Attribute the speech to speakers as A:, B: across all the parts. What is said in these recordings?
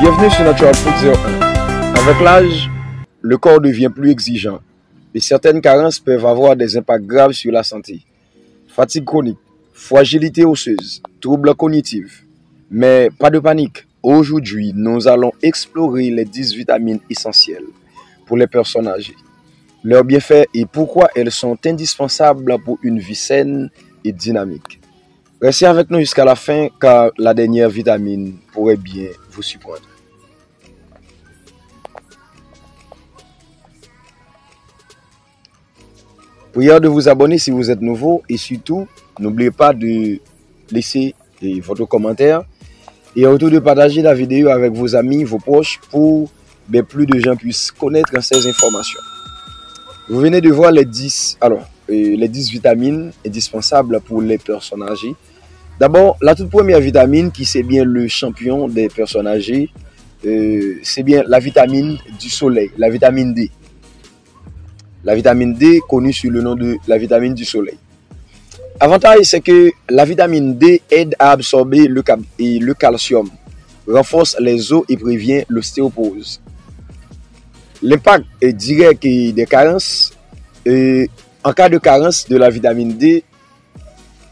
A: Bienvenue sur Natural Food 01. Avec l'âge, le corps devient plus exigeant et certaines carences peuvent avoir des impacts graves sur la santé. Fatigue chronique, fragilité osseuse, troubles cognitifs. Mais pas de panique. Aujourd'hui, nous allons explorer les 10 vitamines essentielles pour les personnes âgées, leurs bienfaits et pourquoi elles sont indispensables pour une vie saine et dynamique. Restez avec nous jusqu'à la fin car la dernière vitamine pourrait bien vous surprendre. Prière de vous abonner si vous êtes nouveau et surtout, n'oubliez pas de laisser votre commentaire et autour de partager la vidéo avec vos amis, vos proches pour que plus de gens puissent connaître ces informations. Vous venez de voir les 10 vitamines indispensables pour les personnes âgées. D'abord, la toute première vitamine qui c'est bien le champion des personnes âgées, c'est bien la vitamine du soleil, la vitamine D. La vitamine D, connue sous le nom de la vitamine du soleil. Avantage, c'est que la vitamine D aide à absorber le calcium, renforce les os et prévient l'ostéoporose. L'impact direct des carences, en cas de carence de la vitamine D,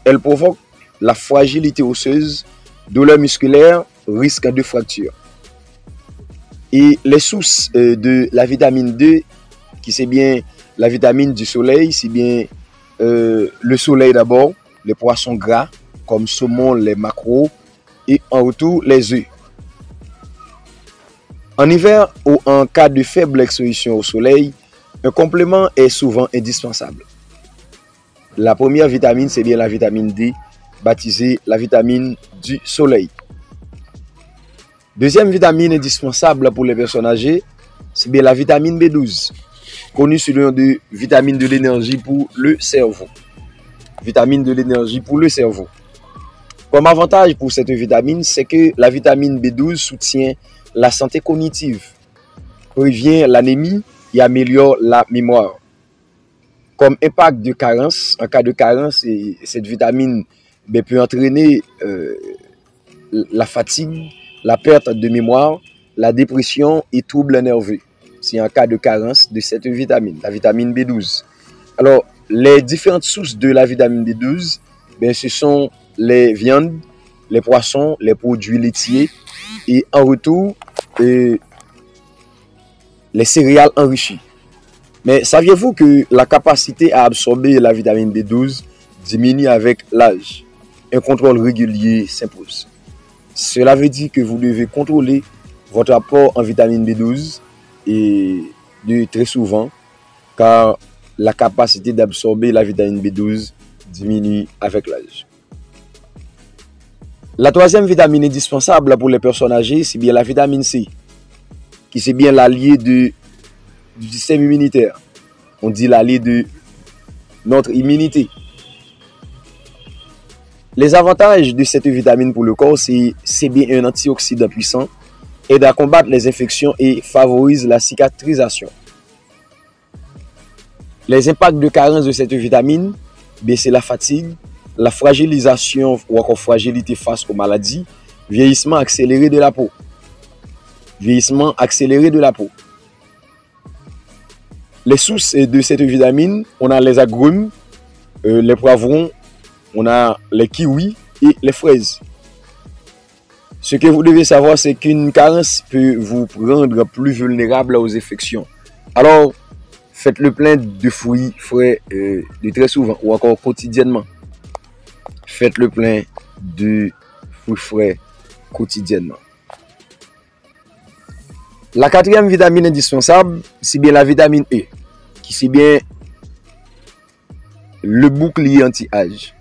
A: elle provoque la fragilité osseuse, douleur musculaire, risque de fracture. Et les sources de la vitamine D, qui c'est bien la vitamine du soleil, c'est bien le soleil d'abord, les poissons gras comme saumon, les maquereaux et en retour les œufs. En hiver ou en cas de faible exposition au soleil, un complément est souvent indispensable. La première vitamine, c'est bien la vitamine D, baptisée la vitamine du soleil. Deuxième vitamine indispensable pour les personnes âgées, c'est bien la vitamine B12, connue sous le nom de vitamine de l'énergie pour le cerveau. Vitamine de l'énergie pour le cerveau. Comme avantage pour cette vitamine, c'est que la vitamine B12 soutient la santé cognitive, prévient l'anémie et améliore la mémoire. Comme impact de carence, en cas de carence, cette vitamine peut entraîner la fatigue, la perte de mémoire, la dépression et troubles nerveux. C'est en cas de carence de cette vitamine, la vitamine B12. Alors, les différentes sources de la vitamine B12, ce sont les viandes, les poissons, les produits laitiers et en retour, les céréales enrichies. Mais saviez-vous que la capacité à absorber la vitamine B12 diminue avec l'âge? Un contrôle régulier s'impose. Cela veut dire que vous devez contrôler votre apport en vitamine B12 et très souvent, car la capacité d'absorber la vitamine B12 diminue avec l'âge. La troisième vitamine indispensable pour les personnes âgées, c'est bien la vitamine C, qui c'est bien l'allié du système immunitaire. On dit l'allié de notre immunité. Les avantages de cette vitamine pour le corps, c'est bien un antioxydant puissant, aide à combattre les infections et favorise la cicatrisation. Les impacts de carence de cette vitamine, c'est la fatigue, la fragilisation ou encore fragilité face aux maladies, vieillissement accéléré de la peau. Vieillissement accéléré de la peau. Les sources de cette vitamine, on a les agrumes, les poivrons, on a les kiwis et les fraises. Ce que vous devez savoir, c'est qu'une carence peut vous rendre plus vulnérable aux infections. Alors, faites le plein de fruits frais de très souvent ou encore quotidiennement. Faites le plein de fruits frais quotidiennement. La quatrième vitamine indispensable, c'est bien la vitamine E, qui c'est bien le bouclier anti-âge.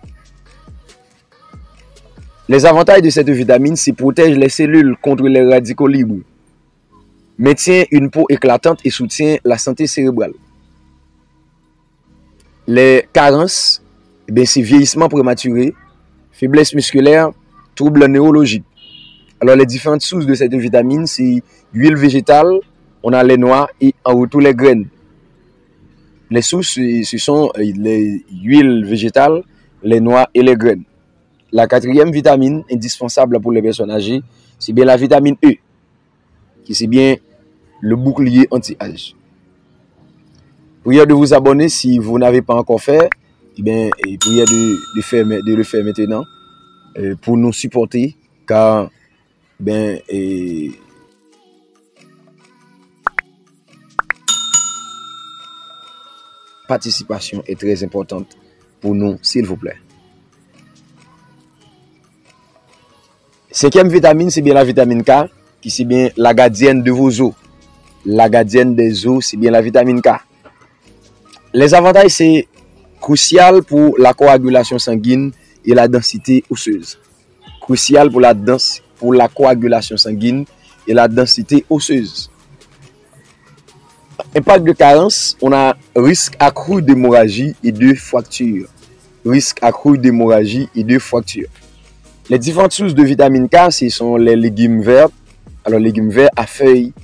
A: Les avantages de cette vitamine, c'est protège les cellules contre les radicaux libres, maintient une peau éclatante et soutient la santé cérébrale. Les carences, c'est vieillissement prématuré, faiblesse musculaire, troubles neurologiques. Alors les différentes sources de cette vitamine, c'est l'huile végétale, on a les noix et en retour les graines. Les sources, ce sont les huiles végétales, les noix et les graines. La quatrième vitamine indispensable pour les personnes âgées, c'est bien la vitamine E. qui c'est bien le bouclier anti-âge. Prière de vous abonner si vous n'avez pas encore fait. Eh bien, prière de le faire maintenant pour nous supporter, car participation est très importante pour nous, s'il vous plaît. Cinquième vitamine, c'est bien la vitamine K, qui c'est bien la gardienne de vos os. La gardienne des os, c'est bien la vitamine K. Les avantages, c'est crucial pour la coagulation sanguine et la densité osseuse. Crucial pour la coagulation sanguine et la densité osseuse. Impact de carence, on a risque accru d'hémorragie et de fracture. Risque accru d'hémorragie et de fracture. Les différentes sources de vitamine K, ce sont les légumes verts. Alors, légumes verts à feuilles,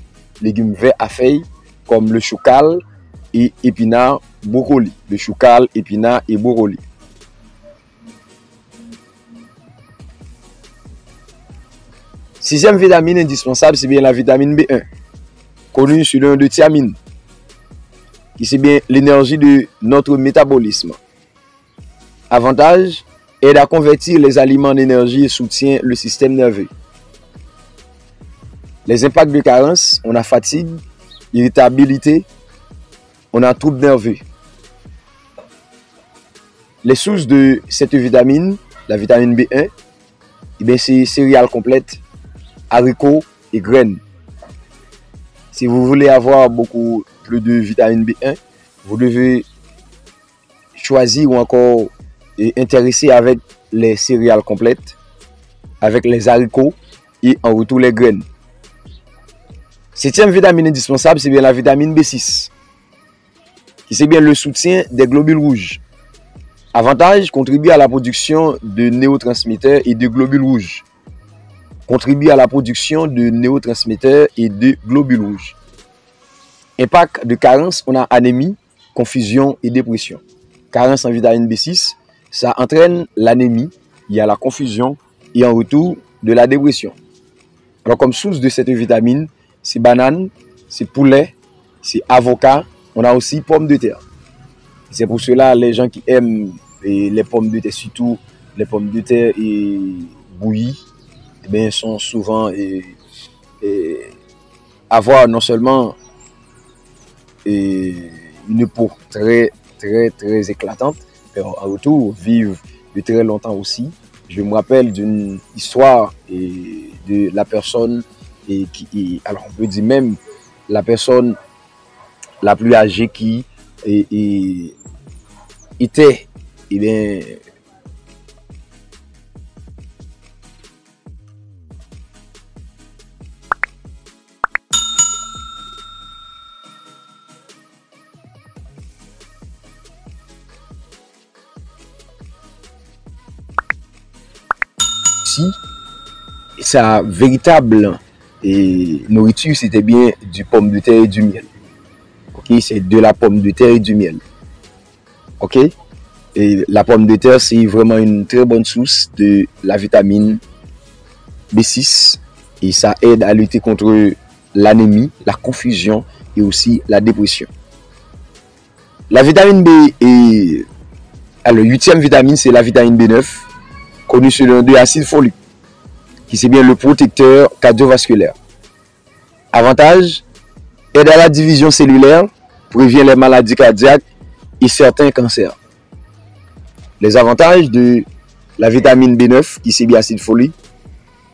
A: comme le choucal et épinard, brocoli. Le choucal, épinard et brocoli. Sixième vitamine indispensable, c'est bien la vitamine B1, connue sous le nom de thiamine, qui c'est bien l'énergie de notre métabolisme. Avantage, aide à convertir les aliments en énergie et soutient le système nerveux. Les impacts de carence, on a fatigue, irritabilité, on a troubles nerveux. Les sources de cette vitamine, la vitamine B1, c'est céréales complètes, haricots et graines. Si vous voulez avoir beaucoup plus de vitamine B1, vous devez choisir ou encore intéresser avec les céréales complètes, avec les haricots et en retour les graines. Septième vitamine indispensable, c'est bien la vitamine B6, qui c'est bien le soutien des globules rouges. Avantage, contribue à la production de neurotransmetteurs et de globules rouges. Contribue à la production de neurotransmetteurs et de globules rouges. Impact de carence, on a anémie, confusion et dépression. Carence en vitamine B6, ça entraîne l'anémie, il y a la confusion et en retour de la dépression. Alors comme source de cette vitamine, c'est banane, c'est poulet, c'est avocat, on a aussi pommes de terre. C'est pour cela les gens qui aiment les pommes de terre, surtout les pommes de terre bouillies, sont souvent avoir non seulement une peau très éclatante, mais en retour vivre de très longtemps aussi. Je me rappelle d'une histoire de la personne alors on peut dire même la personne la plus âgée qui était sa véritable nourriture, c'était bien du pomme de terre et du miel. Ok, c'est de la pomme de terre et du miel. Ok, et la pomme de terre, c'est vraiment une très bonne source de la vitamine B6 et ça aide à lutter contre l'anémie, la confusion et aussi la dépression. La vitamine B alors, huitième vitamine, c'est la vitamine B9, connue sous le nom de acide folique, qui c'est bien le protecteur cardiovasculaire. Avantage, aide à la division cellulaire, prévient les maladies cardiaques et certains cancers. Les avantages de la vitamine B9, qui c'est bien acide folique,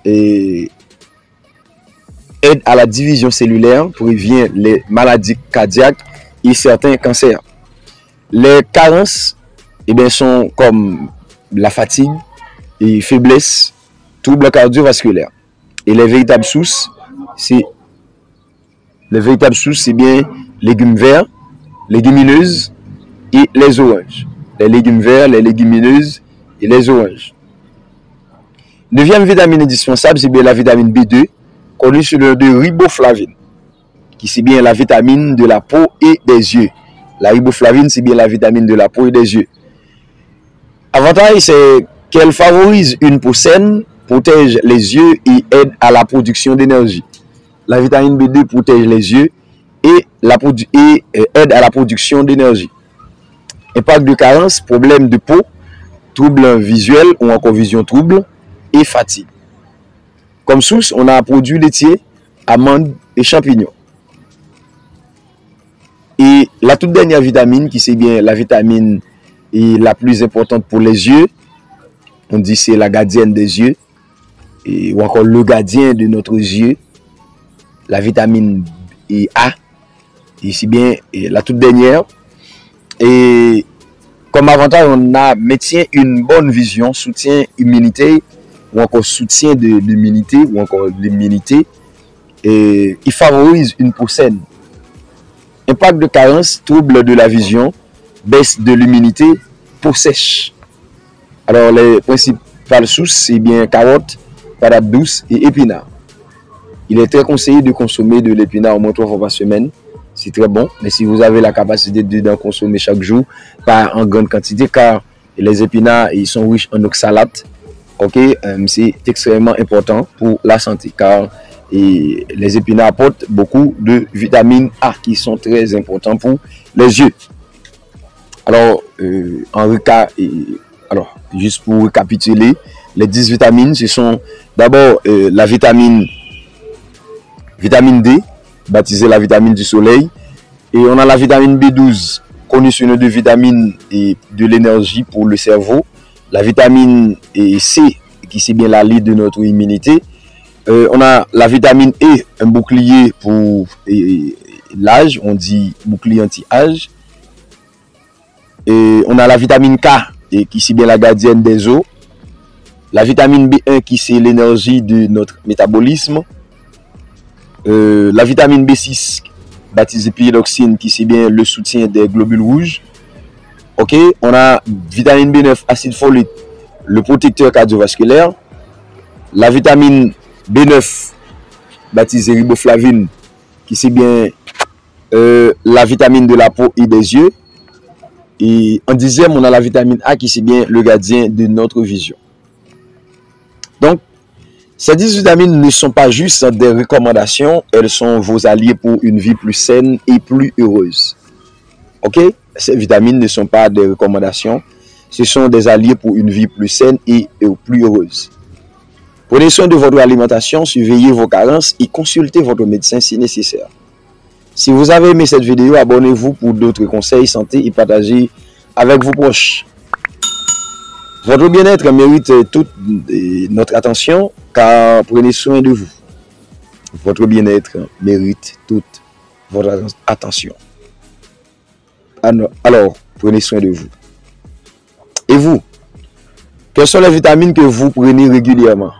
A: aide à la division cellulaire, prévient les maladies cardiaques et certains cancers. Les carences sont comme la fatigue et faiblesse, troubles cardiovasculaires. Et les véritables sources, c'est bien légumes verts, légumineuses et les oranges. Les légumes verts, les légumineuses et les oranges. Neuvième vitamine indispensable, c'est bien la vitamine B2, connue sous le nom de riboflavine, qui c'est bien la vitamine de la peau et des yeux. La riboflavine, c'est bien la vitamine de la peau et des yeux. Avantage, c'est qu'elle favorise une peau saine, protège les yeux et aide à la production d'énergie. La vitamine B2 protège les yeux et aide à la production d'énergie. Impact de carence, problème de peau, troubles visuels ou encore vision trouble et fatigue. Comme source, on a produits laitiers, amandes et champignons. Et la toute dernière vitamine, qui c'est bien la vitamine la plus importante pour les yeux, on dit c'est la gardienne des yeux, ou encore le gardien de notre yeux, la vitamine A, et c'est bien la toute dernière. Et comme avantage, on a maintient une bonne vision, soutient immunité, ou encore soutien de l'immunité, ou encore l'immunité, et il favorise une peau saine. Impact de carence, trouble de la vision, baisse de l'immunité, peau sèche. Alors les principales sources, c'est bien carottes, patates douces et épinards. Il est très conseillé de consommer de l'épinard au moins 3 fois par semaine. C'est très bon, mais si vous avez la capacité d'en consommer chaque jour, pas en grande quantité, car les épinards ils sont riches en oxalates. Okay? C'est extrêmement important pour la santé, car les épinards apportent beaucoup de vitamine A qui sont très importants pour les yeux. Alors, juste pour récapituler, les 10 vitamines, ce sont d'abord la vitamine D, baptisée la vitamine du soleil, et on a la vitamine B12, connue sous le nom de vitamine et de l'énergie pour le cerveau, la vitamine C, qui c'est bien l'allié de notre immunité, on a la vitamine E, un bouclier pour l'âge, on dit bouclier anti-âge, et on a la vitamine K, qui c'est bien la gardienne des os, la vitamine B1 qui c'est l'énergie de notre métabolisme, la vitamine B6 baptisée pyridoxine qui c'est bien le soutien des globules rouges. Ok, on a vitamine B9 acide folique, le protecteur cardiovasculaire, la vitamine B9 baptisée riboflavine qui c'est bien la vitamine de la peau et des yeux. Et en 10e, on a la vitamine A qui c'est bien le gardien de notre vision. Donc, ces 10 vitamines ne sont pas juste des recommandations, elles sont vos alliés pour une vie plus saine et plus heureuse. Ok? Ces vitamines ne sont pas des recommandations, ce sont des alliés pour une vie plus saine et plus heureuse. Prenez soin de votre alimentation, surveillez vos carences et consultez votre médecin si nécessaire. Si vous avez aimé cette vidéo, abonnez-vous pour d'autres conseils santé et partagez avec vos proches. Votre bien-être mérite toute notre attention, car prenez soin de vous. Votre bien-être mérite toute votre attention. Alors, prenez soin de vous. Et vous, quelles sont les vitamines que vous prenez régulièrement?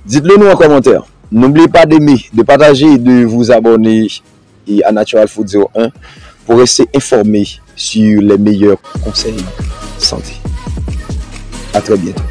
A: Dites-le nous en commentaire. N'oubliez pas d'aimer, de partager et de vous abonner à Natural Food 01 pour rester informé sur les meilleurs conseils santé. À très bientôt.